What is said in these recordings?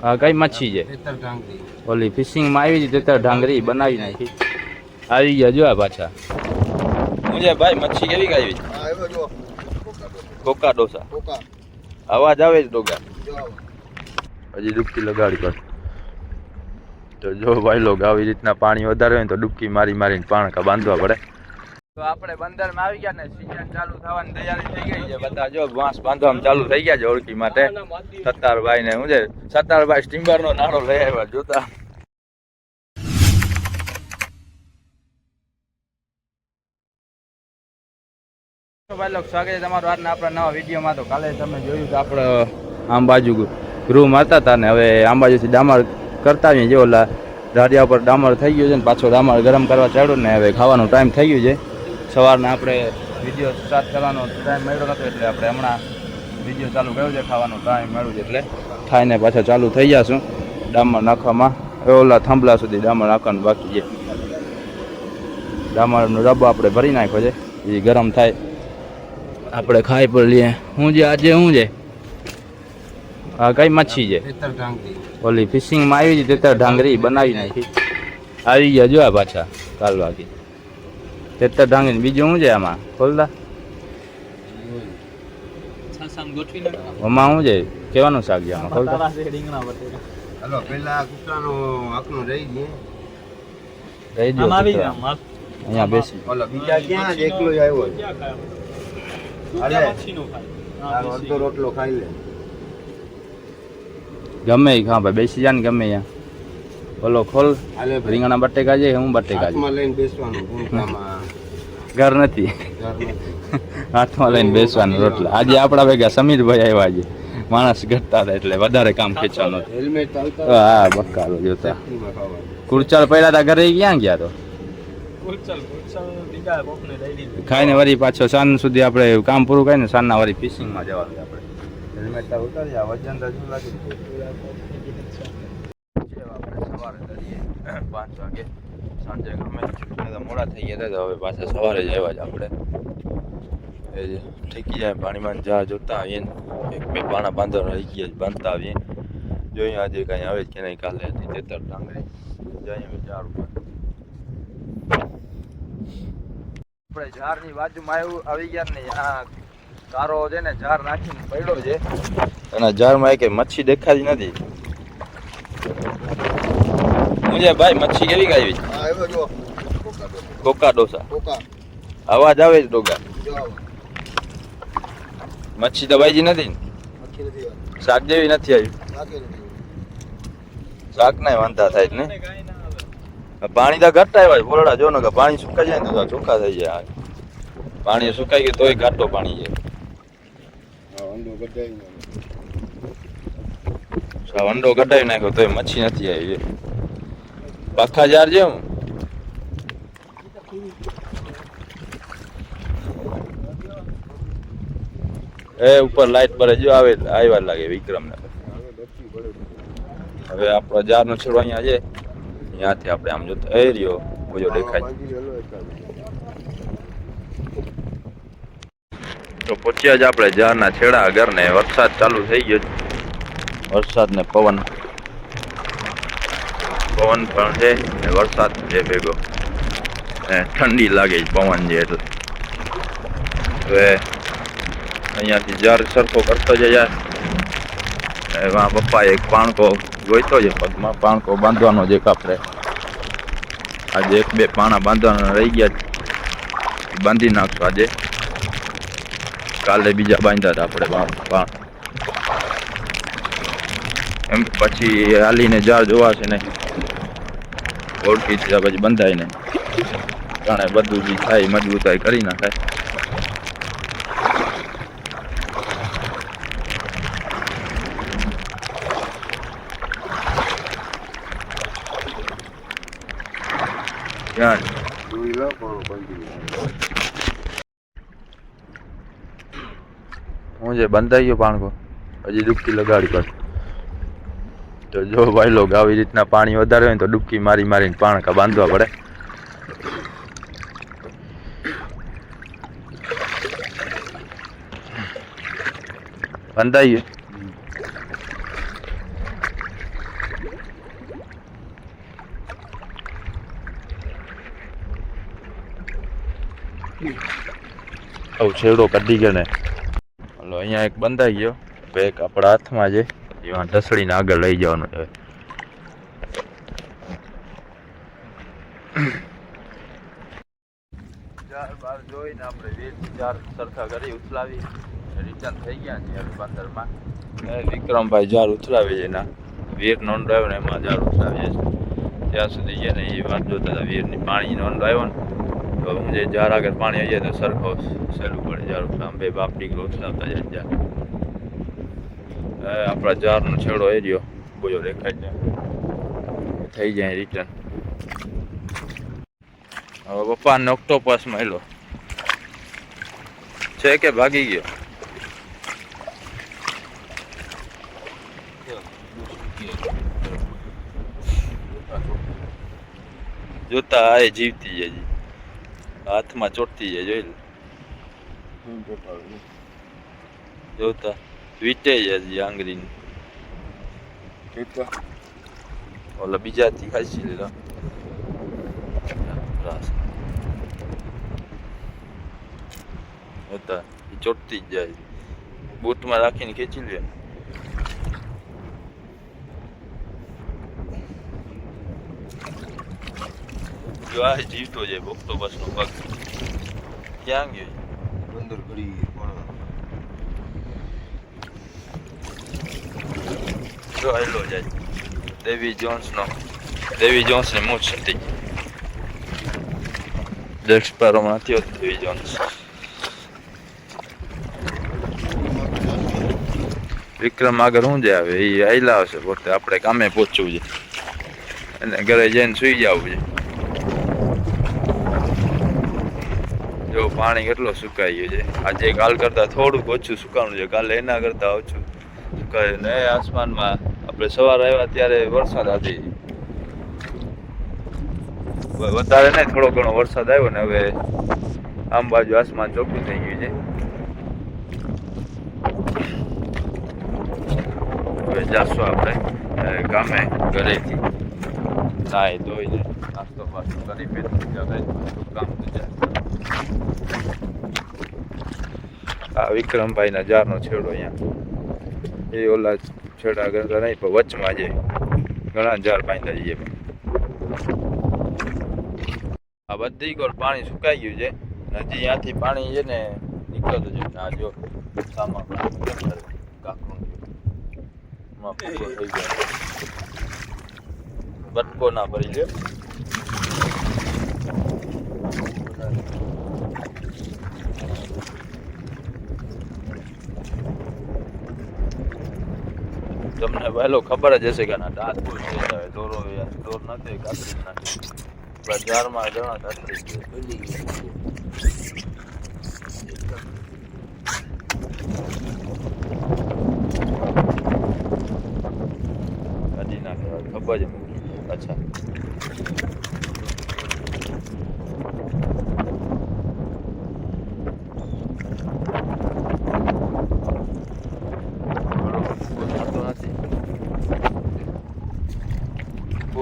આ કઈ મચ્છી છે? તેતર ઢાંગરી. ઓલી ફિશિંગ માં આવી હતી તેતર ઢાંગરી બનાવી નાખી. આવી ગયા જો આ પાછા. મુજે ભાઈ મચ્છી કેવી આવી? હા આવ્યો જો. કોકા ડોસા. કોકા. અવાજ આવે છે ડોગા? જો. હજી ડૂબકી લગાડી કર. તો જો ભાઈ લોગ આવી રીતના પાણી વધારે હોય તો ડૂબકી મારી મારીને પાણકા બાંધવા પડે. તો આપણે બંદરમાં આવી ગયા ને સીઝન ચાલુ થવાની તૈયારી થઈ ગઈ છે. બધા જો વાંસ બાંધવામાં ચાલુ થઈ ગયા છે ઓળખી માટે. સત્તારભાઈ ને શું છે સત્તારભાઈ સ્ટીમર નો નાડો લઈ આવ્યા જોતા. ભાઈ લોગ સ્વાગત છે તમારું આજના આપણા નવા વિડીયોમાં. તો કાલે તમે જોયું કે આપણે આમ બાજુ ગૃહ મારતા હતા ને હવે આમ બાજુથી ડામર કરતા આવીએ. જે ઓલા ધારિયા ઉપર ડામર થઈ ગયું છે ને પાછો ડામર ગરમ કરવા ચાડ્યું ને હવે ખાવાનો ટાઈમ થઈ ગયું છે. સવારના આપણે વિડીયો સ્ટાર્ટ કરવાનો ટાઈમ મળ્યો નતો એટલે આપણે હમણાં વિડીયો ચાલુ કર્યો છે. ખાવાનો ટાઈમ મળ્યું છે એટલે ખાઈને પાછા ચાલુ થઈ જશું ડામર નાખવામાં. ઓલા થાંભલા સુધી ડામર નાખવાનું બાકી છે. ડામરનો ડબ્બો આપણે ભરી નાખ્યો છે. એ ગરમ થાય આપણે ખાઈ પર લઈએ. શું છે આજે શું છે? આ કઈ મચ્છી છે? તેતર ઢાંગરી. ઓલી ફિશિંગ માં આવી હતી તેતર ઢાંગરી બનાવી નાખી. આવી ગયા જો આ પાછા કાલ વાગી તેતર ઢાંગરી. બીજું શું છે આમાં? ખોલતા આમાં શું છે? કેવાનું શાક છે આમાં? ખોલતા હાલો પેલા કૂતરાનો આંકનો રહી ગયો. રહી દો અહીંયા બેસી. ઓલો બીજા ક્યાં જ એકલો જ આવ્યો છે. અરે તારો અડધો રોટલો ખાઈ લે. ગમે એ ખા ભાઈ બેસી જા ને ગમે ત્યાં. ઓલો ખોલ. હાલે ભાઈ. રીંગણા બટેકા છે હું બટેકા છે હાથમાં લઈને બેસવાનું ભૂંકામાં. ઘર નથી ઘરમાં. હાથમાં લઈને બેસવાનું રોટલા. આજે આપણા ભેગા સમીરભાઈ આવ્યા છે. માણસ ઘટતા હતા એટલે વધારે કામ ખેંચવાનું હતું. હેલ્મેટ ચાલતા હા બકાલો જોતા. સેફટીમાં ખાવાનું. કુરચાલ પડ્યા હતા ઘરે ક્યાં ગયા તો ખાઈને વળી પાછો સાંજ સુધી આપણે કામ પૂરું કરીને સાંજના વળી ફિશિંગમાં જવાનું છે આપણે. હેલ્મેટ તો ઉતારી આ વજન તો શું લાગે છે? આપણે સવારે કરીએ 5 વાગે સાંજે ગમે તો મોડા થઈ ગયા હતા. હવે પાછા સવારે જ આવ્યા જ આપણે. એ જ ઠેકી જાય પાણીમાં જા જોતા આવીએ ને એક બે પાણા બાંધવા રહી ગયા બાંધતા આવીએ. જોઈએ આજે કાંઈ આવે કે નહીં. કાલે હતી તેતર ડાંગરી જઈએ વિચાર ઉપર. આપણે ઝાડની બાજુમાં આવી ગયા ને આ કારો છે ને ઝાડ નાખીને પડ્યો છે અને ઝાડમાં એક મચ્છી દેખાતી નથી. મુજે ભાઈ મચ્છી કેવી આવી? હા આવ્યો જો. કોકા ડોસા. કોકા. અવાજ આવે છે ડોગા? જો. મચ્છી તો બાઈજી નથી ને? મચ્છી નથી આવી. શાક જેવી નથી આવી. બાકી નથી. શાક ના વાંધા થાય ને. પાણી તો ઘટ્ટ આવ્યા છે બોરડા. જો ને કે પાણી સુકાઈ જાય ને તો ચોખ્ખા થઈ જાય. પાણી સુકાઈ ગયું તોય ઘાટો પાણી છે. વંડો કઢાવી નાખ્યો તોય મચ્છી નથી આવી. પાખા જાર છે હું એ ઉપર લાઈટ પર જો આવે આવ્યા લાગે વિક્રમ ને. હવે આપણો જાર નો છેડો અહીંયા છે. ત્યાંથી આપણે આમ જોતા એ રહ્યો બોજો દેખાય. તો પહોંચ્યા જ આપણે જારના છેડા આગળ ને વરસાદ ચાલુ થઈ ગયો. વરસાદ ને પવન પણ છે ને વરસાદ છે ભેગો. ઠંડી લાગે પવન છે એટલે. હવે અહીંયાથી જાર સરખો કરતો જાય. એમાં પપ્પા એક પાણકો ગોઈતો છે પગમાં. પાણકો બાંધવાનો છે આપણે. આજે એક બે પાણા બાંધવાના રહી ગયા. બાંધી નાખશું આજે. કાલે બીજા બાંધ્યા હતા આપણે એમ. પછી હાલીને જાર જોવાશે ને ઓળખી પછી બંધાય ને જાણે બધું જે થાય મજબૂતાઈ કરી નાખાય. હું જે બંધાઈ ગયો પાણકો હજી ડૂબકી લગાડી કર. તો જો ભાઈ લોગ આવી રીતના પાણી વધારે હોય તો ડૂબકી મારી મારીને પાણકા બાંધવા પડે. બંધાઈ ગયું છેડો કાઢી ગયો ને હલો અહીંયા એક બંધાઈ ગયો હવે એક આપણા હાથમાં છે એમાં ઢસડીને આગળ લઈ જવાનું છે ચાર બાર જોઈને આપણે વીરથી ચાર સરખા કરી ઉથલાવી રિટર્ન થઈ ગયા છે બંદરમાં વિક્રમભાઈ જાર ઉથલાવી છે એના વીર નોંધાવ્યો ને એમાં જાર ઉથલાવીએ છીએ ત્યાં સુધી છે ને એ વાત જોતા હતા વીરની પાણી નોંધાવ્યો ને તો હું જે જાર આગળ પાણી આવી જાય તો સરખો સહેલું પડે જાર ઉથલાવ બે બાપ દીકરો ઉથલાવતા જાય જાર આપણા જારનો છેડો એ રહ્યો બોજો દેખાય છે થઈ જાય રિટર્ન હવે પપ્પાને ઓક્ટોપસ મળ્યો છે કે ભાગી ગયો જોતા આ જીવતી જાય હાથમાં ચોટતી જાય જોઈ જોતા વીટે જાય આંગળી ઓલા બીજાથી ખાસી લીધા જોતા ચોટતી જ જાય બૂટમાં રાખીને ખેંચી લે જો આ જીવતો જાય ઓક્ટોપસ નો પગ ક્યાં ગયો અંદર ઘડી જો હેલો જાય દેવી જોન્સ ને મોત સતી જેક્સ પારોમાં થયો દેવી જોન્સ વિક્રમ આગળ શું જ આવે એ આયલા આવશે પોતે આપણે કામે પહોંચવું છે અને ઘરે જઈને સુઈ જવું છે જો પાણી કેટલો સુકાઈ ગયું છે આજે કાલ કરતાં થોડુંક ઓછું સુકાણું છે કાલે એના કરતાં ઓછું સુકાયું ને આસમાનમાં આપણે સવાર આવ્યા ત્યારે વરસાદ હતી વધારે નહીં થોડો ઘણો વરસાદ આવ્યો ને હવે આમ બાજુ આસમાન ચોખ્ખું થઈ ગયું છે હવે જાશું આપણે ગામે ઘરેથી નાહી ધોઈને નાસ્તો પાસ્તો કરી ફેર કામ તો જાય આ વિક્રમભાઈના જારનો છેડો અહીંયા એ ઓલા છેડા કરતા નહીં પણ વચમાં છે ઘણા જાર બાંધા જઈએ આ બધી કોર પાણી સુકાઈ ગયું છે હજી ત્યાંથી પાણી છે ને નીકળતું છે આ જો સામા કાકરું માં પૂરો થઈ ગયો બટકો ના ભરી લે તમને પહેલો ખબર જ હશે કે ના દાંત કોઈ થઈ જાય દોરો દોર નથી કાપી નાખી બજારમાં ઘણા તકલીફ છે કાઢી નાખે ખબર જ મૂકી અચ્છા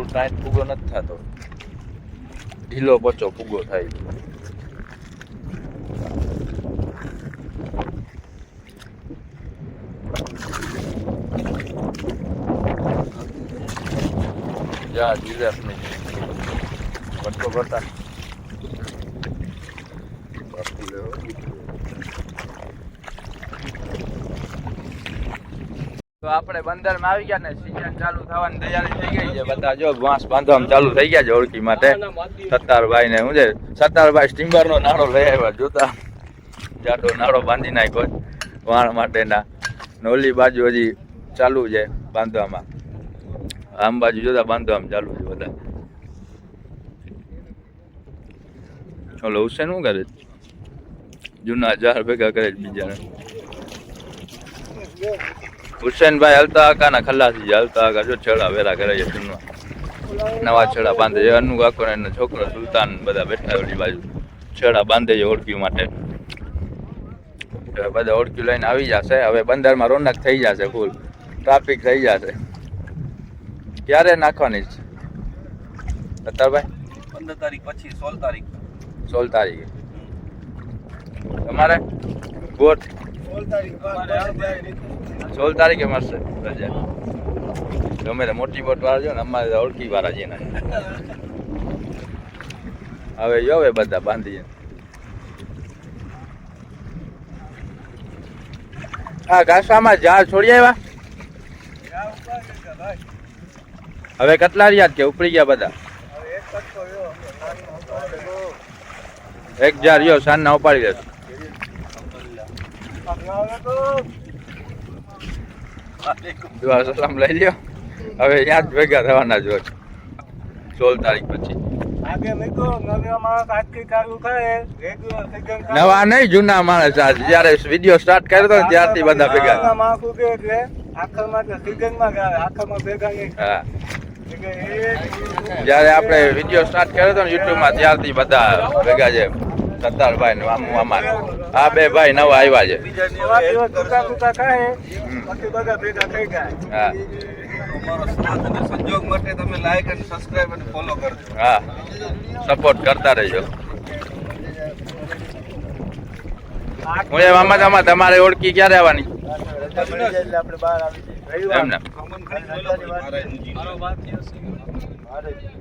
ટાઈટ ફૂગો નથી થતો ઢીલો પચો ફૂગો થાય જા જીરાફ નહીં પટકો કરતા તો આપણે બંદરમાં આવી ગયા ને સિઝન ચાલુ થવાની તૈયારી થઈ ગઈ છે બધા જો વાંસ બાંધવામાં ચાલુ થઈ ગયા છે ઓળખી માટે સત્તારભાઈ ને શું છે સત્તારભાઈ સ્ટીમર નો નાળો લઈ આવ્યા જોતા જાડો નાળો બાંધી નાખ્યો વાણ માટેના ઓલી બાજુ હજી ચાલુ છે બાંધવામાં આમ બાજુ જોતા બાંધવામાં ચાલુ છે બધા ઓલો હુસેન શું કરે જૂના જાર ભેગા કરે બીજાને હુસેનભાઈ હલતા આકાના ખલાસી છે હલતા આકા જો છેડા વેરા કરે છે જૂના નવા છેડા બાંધે છે અનુ કાકો ને એનો છોકરો સુલતાન બધા બેઠા ઓલી બાજુ છેડા બાંધે છે ઓળખી માટે બધા ઓળખી લઈને આવી જશે હવે બંદરમાં રોનક થઈ જશે ફૂલ ટ્રાફિક થઈ જશે ક્યારે નાખવાની છે સત્તરભાઈ 15 તારીખ પછી 16 તારીખ 16 તારીખે તમારે બોટ 16 તારીખ 16 તારીખે મળશે રજા. ગમે તે મોટી બોટ વાળા જો ને અમારે તો ઓળખી વાળા છે ને. હવે જો હવે બધા બાંધી આ ઘાસામાં ઝાડ છોડી આવ્યા. હવે કેટલા રહ્યા કે ઉપડી ગયા બધા? એક jar રહ્યો સાંજના ઉપાડી લેશું. દુઆ સલામ લઈ લ્યો. હવે ત્યાં જ ભેગા થવાના જ હોય 16 તારીખ પછી. નવા નહીં જૂના માણસ આજ જયારે વિડીયો સ્ટાર્ટ કર્યો હતો ને ત્યારથી બધા ભેગા. હા જયારે આપણે વિડીયો સ્ટાર્ટ કર્યો હતો ને યુટ્યુબમાં ત્યારથી બધા ભેગા છે. સરદારભાઈ ને મામુ મામા આ બે ભાઈ નવા આવ્યા છે. હા સંજોગ માટે તમે લાઈક અને સબસ્ક્રાઇબ અને ફોલો કરજો. હા સપોર્ટ કરતા રહેજો. હું એ મામા તમારે ઓળખી ક્યારે આવવાની? આપણે બહાર આવી એમ ને જઈએ.